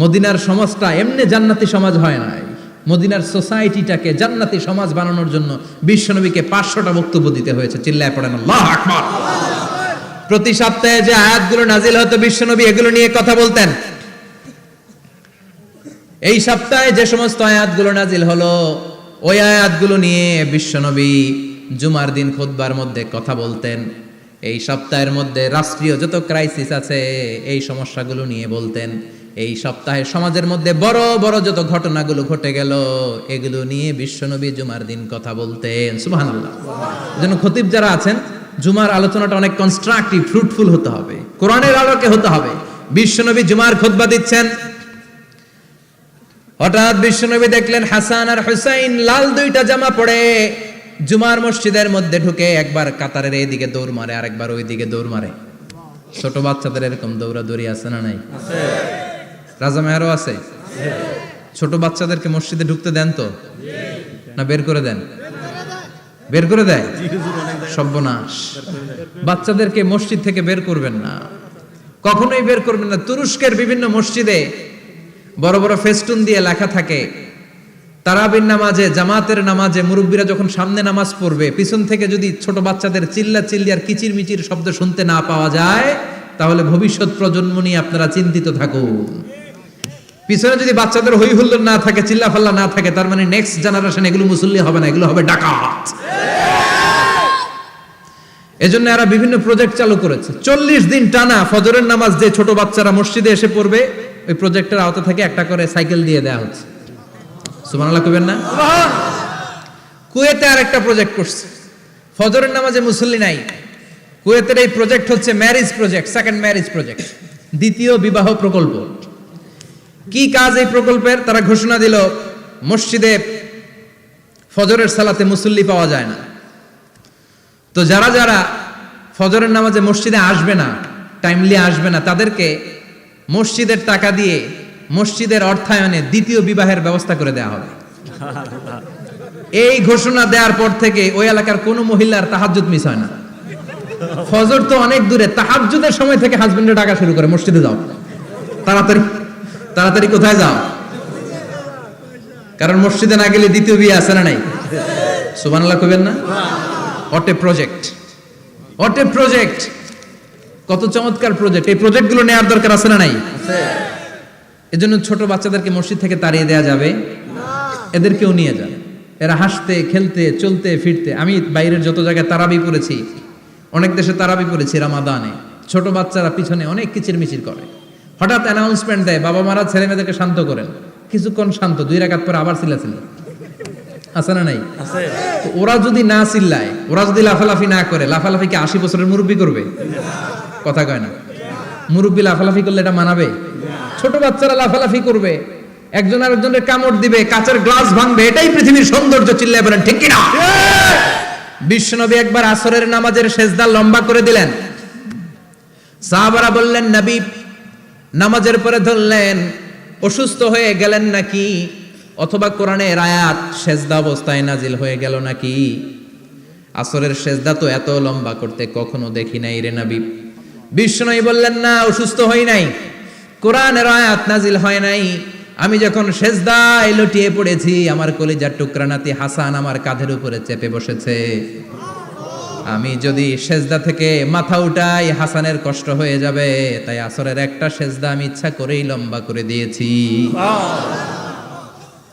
মদিনার সমাজটা এমনি জান্নাতি সমাজ হয় নাই। মদিনার সোসাইটিটাকে জান্নাতি সমাজ বানানোর জন্য বিশ্বনবীকে 500টা বক্তব্য দিতে হয়েছে। চিল্লায় পড়েন আল্লাহু আকবার। প্রতি সপ্তাহে যে আয়াতগুলো নাজিল হতো বিশ্বনবী এগুলো নিয়ে কথা বলতেন। এই সপ্তাহে যে সমস্ত আয়াতগুলো নাজিল হলো ওই আয়াতগুলো নিয়ে বিশ্বনবী জুমার দিন খুতবার মধ্যে কথা বলতেন। এই সপ্তাহের মধ্যে রাষ্ট্রীয় যত ক্রাইসিস আছে এই সমস্যাগুলো নিয়ে বলতেন। এই সপ্তাহে সমাজের মধ্যে বড় বড় যত ঘটনাগুলো ঘটে গেল এগুলো নিয়ে বিশ্বনবী জুমার দিন কথা বলতেন। সুবহানাল্লাহ। এজন্য খতিব যারা আছেন জুমার আলোচনাটা অনেক কনস্ট্রাকটিভ, ফ্রুটফুল হতে হবে, কোরআনের আলোকে হতে হবে। বিশ্বনবী জুমার খুতবা দিচ্ছেন, হঠাৎ বিশ্বনবী দেখলেন হাসান আর হুসাইন লাল 2টা জামা পরে জুমার মসজিদের মধ্যে ঢুকে একবার কাতারের এইদিকে দৌড় মারে, আরেকবার ওইদিকে দৌড় মারে। ছোট বাচ্চাদের এরকম দৌড়াদৌড়ি আছে না নাই? রাজা মেয়ারও আছে। ছোট বাচ্চাদেরকে মসজিদে ঢুকতে দেন তো না বের করে দেন? বের করে দেয়। সর্বনাশ। বাচ্চাদেরকে মসজিদ থেকে বের করবেন না, কখনোই বের করবেন না। তুরস্কের বিভিন্ন মসজিদে বড় বড় ফেস্টুন দিয়ে লেখা থাকে তারাবির নামাজে, জামাতের নামাজে মুরব্বীরা যখন সামনে নামাজ পড়বে পিছন থেকে যদি ছোট বাচ্চাদের চিল্লা চিল্লি আর কিচির মিচির শব্দ শুনতে না পাওয়া যায় তাহলে ভবিষ্যৎ প্রজন্ম নিয়ে আপনারা চিন্তিত থাকুন। পিছনে যদি বাচ্চাদের হই হুল্লোড় না থাকে, চিল্লা ফাল্লা না থাকে, তার মানে নেক্সট জেনারেশন এগুলো মুসল্লি হবে না, এগুলো হবে ডাকাত। এজন্য এরা বিভিন্ন প্রজেক্ট চালু করেছে। 40 দিন টানা ফজরের নামাজ যে ছোট বাচ্চারা মসজিদে এসে পড়বে ওই প্রজেক্টের আওতা থেকে একটা করে সাইকেল দিয়ে দেওয়া হচ্ছে। সুবহানাল্লাহ কইবেন না? কুয়েতে আরেকটা প্রজেক্ট করছে, ফজরের নামাজে মুসল্লি নাই। কুয়েতের এই প্রজেক্ট হচ্ছে marriage project, second marriage project, দ্বিতীয় বিবাহ প্রকল্প। কি কাজ এই প্রকল্পের? তারা ঘোষণা দিল মসজিদে ফজরের সালাতে মুসল্লি পাওয়া যায় না, তো যারা যারা ফজরের নামাজে মসজিদে আসবে না, টাইমলি আসবে না, তাদেরকে মসজিদের টাকা দিয়ে মসজিদের অর্থায়নে দ্বিতীয় বিবাহের ব্যবস্থা করে দেওয়া হবে। এই ঘোষণা দেওয়ার পর থেকে ওই এলাকার কোনো মহিলার তাহাজ্জুদ মিস হয় না। ফজর তো অনেক দূরে, তাহাজ্জুদের সময় থেকে হাজবেন্ডের ডাকা শুরু করে মসজিদে যাও, তাড়াতাড়ি তাড়াতাড়ি কোথায় যাও, কারণ মসজিদে না গেলে দ্বিতীয় বিয়ে আছে না নাই? সুবহানাল্লাহ কইবেন না? What a project, what a project, কত চমৎকার প্রজেক্ট। এই প্রজেক্টগুলো নেওয়ার দরকার আছে না নাই? এজন্য ছোট বাচ্চাদেরকে মসজিদ থেকে তাড়িয়ে দেওয়া যাবে না, এদেরকেও নিয়ে যান। এরা হাসতে খেলতে চলতে ফিরতে, আমি বাইরের যত জায়গায় তারাবি পড়েছি, অনেক দেশে তারাবি পড়েছি রামাদানে, ছোট বাচ্চারা পিছনে অনেক কিচির মিচির করে। হঠাৎ অ্যানাউন্সমেন্ট দেয় বাবা মারা ছেলে মেয়েদেরকে শান্ত করেন, কিছুক্ষণ শান্ত, 2 রাকাত পরে আবার চিল্লাচিল্লি, আছে না নাই? ওরা যদি না চিল্লায়, ওরা যদি লাফালাফি না করে, লাফালাফি কি 80 বছরের মুরব্বি করবে? কথা কয় না। মুরব্বি লাফালাফি করলে এটা মানাবে? ছোট বাচ্চারা লাফালাফি করবে, একজন আরেকজনের কামড় দিবে, কাঁচের গ্লাস ভাঙবে, এটাই পৃথিবীর সৌন্দর্য। চিল্লায় বলেন ঠিক কিনা? বিশ্বনবী একবার আসরের নামাজের সেজদা লম্বা করে দিলেন। সাহাবারা বললেন নবী নামাজের পরে ধরলেন, অসুস্থ হয়ে গেলেন নাকি, অথবা কোরআনের আয়াত সেজদা অবস্থায় নাজিল হয়ে গেল নাকি? আসরের সেজদা তো এত লম্বা করতে কখনো দেখি নাই রে নবী। বিশ্বনবী বললেন না, অসুস্থ হই নাই, কোরআনের আয়াত নাজিল হয় নাই, আমি যখন সেজদায় লুটিয়ে পড়েছি আমার কলিজার টুকরা নাতি হাসান আমার কাঁধের উপরে চেপে বসেছে। আমি যদি সেজদা থেকে মাথা উঠাই হাসানের কষ্ট হয়ে যাবে, তাই আসরের একটা সেজদা আমি ইচ্ছা করেই লম্বা করে দিয়েছি।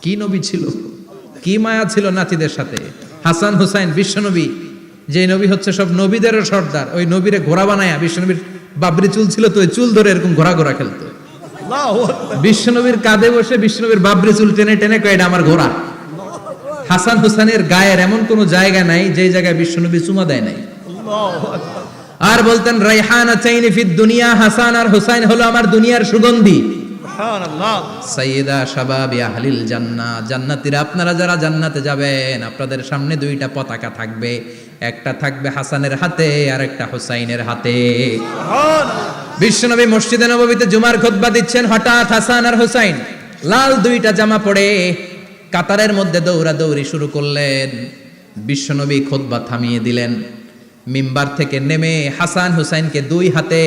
কি নবী ছিল, কি মায়া ছিল নাতিদের সাথে। হাসান হুসাইন বিশ্বনবী, যে নবী হচ্ছে সব নবীদেরও সর্দার, ওই নবীরে ঘোড়া বানায়া, বিশ্বনবীর বাবরি চুল ছিল তো ওই চুল ধরে এরকম ঘোড়া ঘোড়া খেলতো। বিশ্বনবীর কাঁধে বসে বিশ্বনবীর বাবরি চুল টেনে টেনে কয় এটা আমার ঘোড়া। হাসান হুসাইনের গায়ের এমন কোন জায়গা নাই যে জায়গায় বিশ্বনবী চুমা দেয় নাই। আর বলতেন রাইহানাতাইনি ফিদ দুনিয়া, হাসান আর হুসাইন হলো আমার দুনিয়ার সুগন্ধি। সুবহানাল্লাহ। সাইয়্যিদা শাবাবি আহলিল জান্নাহ, জান্নাতীরা আপনারা যারা জান্নাতে যাবেন আপনাদের সামনে দুইটা পতাকা থাকবে, একটা থাকবে হাসানের হাতে আর একটা হুসাইনের হাতে। বিশ্বনবী মসজিদে নববীতে জুমার খুতবা দিচ্ছেন, হঠাৎ হাসান আর হুসাইন লাল দুইটা জামা পরে কাতারের মধ্যে দৌড়াদৌড়ি শুরু করলেন। বিশ্বনবী খুতবা থামিয়ে দিলেন, মিম্বার থেকে নেমে হাসান হুসাইনকে দুই হাতে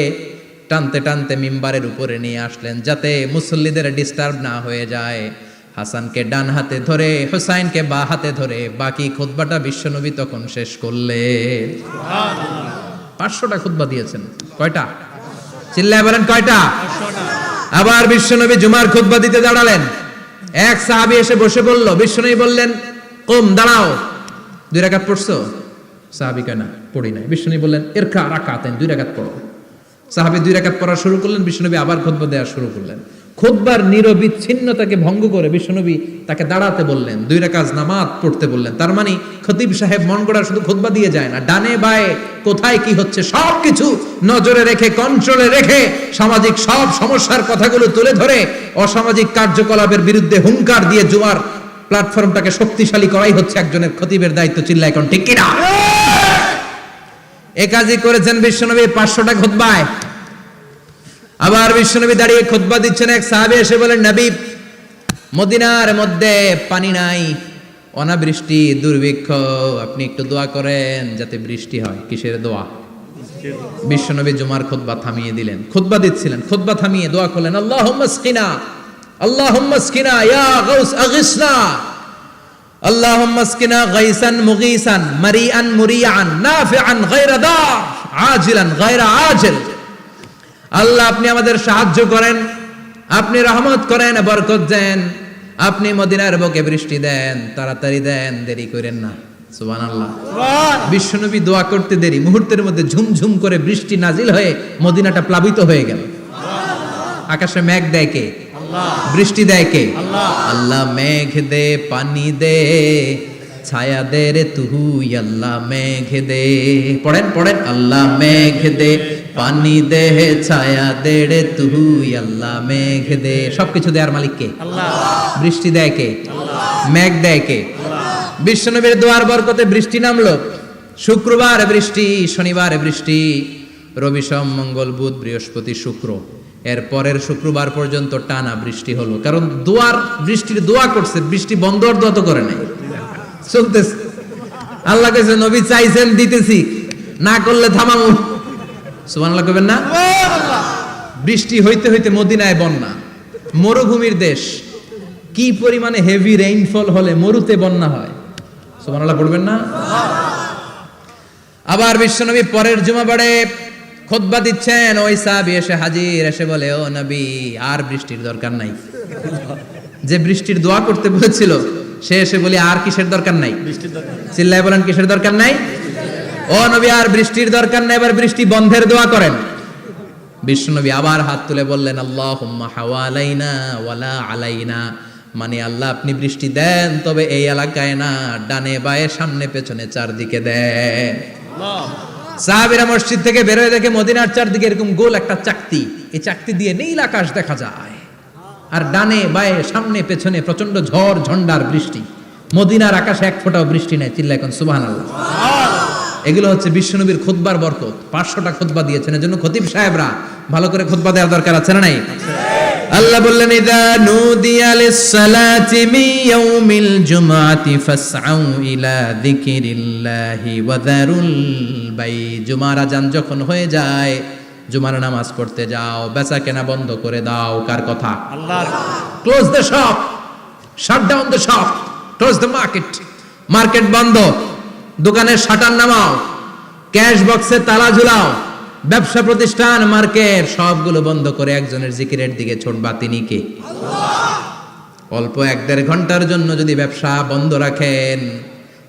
টানতে টানতে মিম্বারের উপরে নিয়ে আসলেন যাতে মুসল্লিদের ডিস্টার্ব না হয়ে যায়। হাসানকে ডান হাতে ধরে হুসাইনকে বা হাতে ধরে বাকি খুতবাটা বিশ্বনবী তখন শেষ করলেন। 500টা খুতবা দিয়েছেন। কয়টা? চিল্লায় বলেন কয়টা? আবার বিশ্বনবী জুমার খুতবা দিতে দাঁড়ালেন। এক সাহাবী এসে বসে বলল, বিশ্বনবী বললেন কম, দাঁড়াও। 2 রাকাত পড়ছো? সাহাবী কয় না, পড়ি নাই। বিশ্বনবী বললেন ইরকা রাকাতাইন, 2 রাকাত পড়ো। সাহাবী 2 রাকাত পড়া শুরু করলেন, বিশ্বনবী আবার খুতবা দেওয়া শুরু করলেন। খুতবার নিরবিচ্ছিন্নতাকে ভঙ্গ করে বিশ্বনবী তাকে দাঁড়াতে বললেন, 2 রাকাত নামাজ পড়তে বললেন। তার মানে খতিব সাহেব মন গড়া শুধু খুতবা দিয়ে যায় না, ডানে বায়ে কোথায় কি হচ্ছে সবকিছু নজরে রেখে, কন্ট্রোলে রেখে সামাজিক সব সমস্যার কথাগুলো তুলে ধরে অসামাজিক কার্যকলাপের বিরুদ্ধে হুঙ্কার দিয়ে জুমার প্ল্যাটফর্মটাকে শক্তিশালী করাই হচ্ছে একজনের খতিবের দায়িত্ব। চিল্লায় এখন ঠিক কিনা? এ কাজই করেছেন বিশ্বনবী 500টা খুতবায়। আবার বিশ্বনবী দাঁড়িয়ে খুতবা দিচ্ছেন, এক সাহাবী এসে বলেন, নবী মদিনার মধ্যে পানি নাই, অনাবৃষ্টি, দুর্ভিক্ষ, আপনি একটু দোয়া করেন যাতে বৃষ্টি হয়। কিসের দোয়া? বিশ্বনবী জুমার খুতবা থামিয়ে দিলেন, খুতবা দিচ্ছিলেন, খুতবা থামিয়ে দোয়া করলেন, আল্লাহুম্মা আসকিনা, আল্লাহুম্মা আসকিনা ইয়া গাউস আগিসনা, আল্লাহুম্মা আসকিনা গাইসান মুগীসান মারিআন মুরিআন নাফিআন গায়রা দার আজিলান গায়রা আজিল। আল্লাহ আপনি আমাদের সাহায্য করেন, আপনি রহমত করেন, বরকত দেন, আপনি মদিনার বুকে বৃষ্টি দেন, তাড়াতাড়ি দেন, দেরি করেন না। সুবহানাল্লাহ। বিশ্বনবী দোয়া করতে দেরি, মুহূর্তের মধ্যে ঝুমঝুম করে বৃষ্টি নাজিল হয়ে মদিনাটা প্লাবিত হয়ে গেল। আকাশে মেঘ দেয় কে? বৃষ্টি দেয় কে? আল্লাহ মেঘ দে, পানি দে, ছায়া দে রে তুই, আল্লাহ মেঘ দে। পড়েন পড়েন, আল্লাহ মেঘ দে, পানি দে, ছায়া দে রে তুই, আল্লাহ মেঘ দে। সবকিছু দেয়ার মালিক কে? আল্লাহ। বৃষ্টি দেয় কে? আল্লাহ। মেঘ দেয় কে? বিশ্বনবীর দোয়ার বরকতে বৃষ্টি নামলো। শুক্রবার বৃষ্টি, শনিবার বৃষ্টি, রবি সোম মঙ্গল বুধ বৃহস্পতি শুক্র, এর পরের শুক্রবার পর্যন্ত টানা বৃষ্টি হলো। কারণ দোয়ার বৃষ্টির দোয়া করছে, বৃষ্টি বন্ধ আর দোয়া তো করে নাই, চলতেছে। আল্লাহ কাছে নবী চাইছেন, দিতেছি, না করলে থামাবো। সুবহানাল্লাহ কইবেন না? বৃষ্টি হইতে হইতে মদিনায় বন্যা, মরুভূমির দেশ, কি পরিমাণে হেভি রেইনফল হলে মরুতে বন্যা হয়। সুবহানাল্লাহ পড়বেন না? আবার বিশ্বনবী পরের জুমাবারে খুতবা দিচ্ছেন, ওই সাহাবী এসে হাজির, এসে বলে, ও নবী আর বৃষ্টির দরকার নাই। যে বৃষ্টির দোয়া করতে বলেছিল সে এসে বলি আর কিসের দরকার নাই? চিল্লায় বলেন কিসের দরকার নাই? ও নবী আর বৃষ্টির দরকার নাই, এবার বৃষ্টি বন্ধের দোয়া করেন। বিশ্বনবী আবার হাত তুলে বললেন, আল্লাহুম্মা হাওয়ালাইনা ওয়ালা আলাইনা, মানে আল্লাহ আপনি বৃষ্টি দেন, তবে এই এলাকায় না, ডানে বায়ে সামনে পেছনে চারদিকে দেন। সাহাবীরা মসজিদ থেকে বের হয়ে দেখে মদিনার চারদিকে এরকম গোল একটা চাকতি, এই চাকতি দিয়ে নীল আকাশ দেখা যায়, আর ডানে বায়ে সামনে পেছনে প্রচন্ড ঝড় ঝন্ডার বৃষ্টি। মদিনার আকাশে এক ফোঁটাও বৃষ্টি নাই। চিল্লায় এখন সুবহানাল্লাহ। এগুলো হচ্ছে বিশ্বনবীর খুতবার বরকত। 500টা খুতবা দিয়েছেন, এজন্য খতিব সাহেবরা ভালো করে খুতবা দেওয়ার দরকার আছে না নাই? আল্লাহ বললেন, ইযা নুদিয়া লিস-সালাতি মিন ইয়াউমিল জুমআতি ফাসআউ ইলা যিকিরিল্লাহি ওয়া যারুল বাই। জুমার আযান যখন হয়ে যায়, জুমার নামাজ পড়তে যাও, বেচা কেনা বন্ধ করে দাও। কার কথা? আল্লাহর। Close the shop, shut down the shop, close the market. Market বন্ধ, দোকানের শাটার নামাও, ক্যাশ বক্সে তালা ঝুলাও, ব্যবসা প্রতিষ্ঠান মার্কেট সবগুলো বন্ধ করে একজনের জিকিরের দিকে ছুটবা, তিনি কে? অল্প 1-1.5 ঘন্টার জন্য যদি ব্যবসা বন্ধ রাখেন,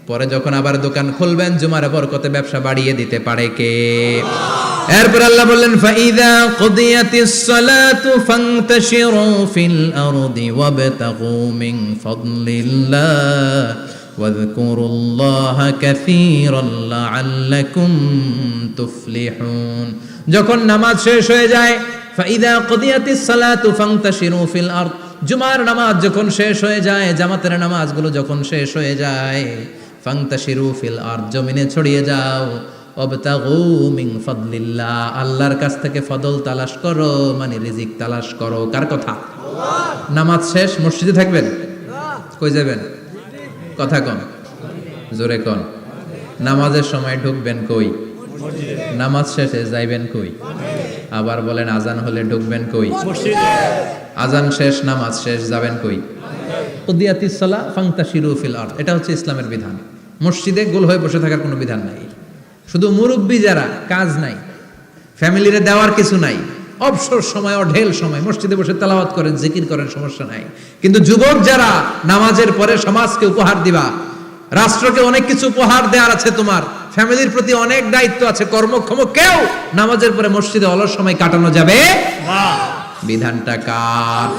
পরে যখন আবার দোকান খুলবেন জুমার বরকতে ব্যবসা বাড়িয়ে দিতে পারে কে? এরপর আল্লাহ বললেন ফাইদা কুদিয়াতিস সালাতু ফান্তাশিরু ফিল আরদি ওয়াবতাগু মিন ফাদলিল্লাহ ওয়াযকুরুল্লাহা কাসীরান লাআল্লাকুম তুফলিহুন। যখন নামাজ শেষ হয়ে যায়, ফাইদা কুদিয়াতিস সালাতু ফান্তাশিরু ফিল আরদ, জুমার নামাজ যখন শেষ হয়ে যায়, জামাতের নামাজগুলো যখন শেষ হয়ে যায়, ফান্তাশিরু ফিল আরদ, জমিনে ছড়িয়ে যাও, ওয়াবতাগু মিন ফাদলিল্লাহ, আল্লাহর কাছ থেকে ফদল তালাশ করো, মানে রিজিক তালাশ করো। কার কথা? নামাজ শেষ মসজিদে থাকবেন? কই যাবেন? কথা কন, জোরে কন। নামাজের সময় ঢুকবেন কই? নামাজ শেষে যাইবেন কই? আবার বলেন আজান হলে ঢুকবেন কই? আজান শেষ, নামাজ শেষ, যাবেন কই? কুদিয়াতিস সালাহ ফান্তাশিরু ফিল আরদ, এটা হচ্ছে ইসলামের বিধান। মসজিদে গোল হয়ে বসে থাকার কোনো বিধান নাই। শুধু মুরব্বী যারা, কাজ নাই, ফ্যামিলিরে দেওয়ার কিছু নাই, অবসর সময় অঢেল সময় মসজিদে বসে তেলাওয়াত করেন, জিকির করেন, সমস্যা নাই। কিন্তু যুবক যারা, নামাজের পরে সমাজকে উপহার দিবা, রাষ্ট্রকে অনেক কিছু উপহার দেওয়ার আছে, তোমার ফ্যামিলির প্রতি অনেক দায়িত্ব আছে, কর্মক্ষম কেউ নামাজের পরে মসজিদে অলস সময় কাটানো যাবে? বিধানটা কার?